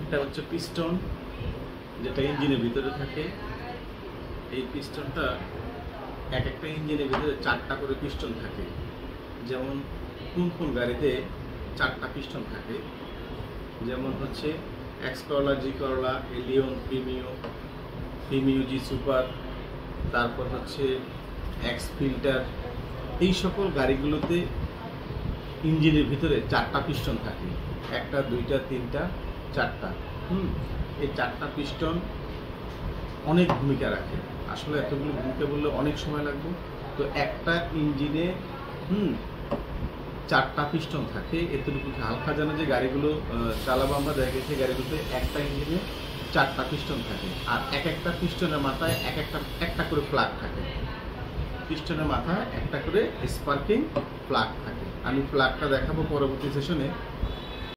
একটা হচ্ছে পিস্টন, যেটা ইঞ্জিনের ভিতরে থাকে। এই পিস্টনটা এক একটা ইঞ্জিনের ভিতরে 4টা করে পিস্টন থাকে। যেমন কোন কোন গাড়িতে 4টা পিস্টন থাকে, যেমন হচ্ছে এক্স করলা, জি করলা, এলিয়ন, প্রিমিও জি সুপার, তারপর হচ্ছে এক্স ফিল্টার। এই সকল গাড়িগুলোতে ইঞ্জিনের ভিতরে 4টা পিস্টন থাকে, 1টা 2টা 3টা 4টা। এই 4টা পিস্টন অনেক ভূমিকা রাখে। আসলে এতগুলো ভূমিকা বললে অনেক সময় লাগবে। তো একটা ইঞ্জিনে 4টা পিস্টন থাকে, এতটুকু হালকা জানা যে গাড়িগুলো চালাবো আমরা, দেখা গেছে গাড়িগুলোতে একটা ইঞ্জিনে 4টা পিস্টন থাকে, আর এক একটা পিস্টনের মাথায় একটা করে প্লাগ থাকে। পিস্টনের মাথায় একটা করে স্পার্কিং প্লাগ থাকে। আমি প্লাগটা দেখাবো পরবর্তী সেশনে।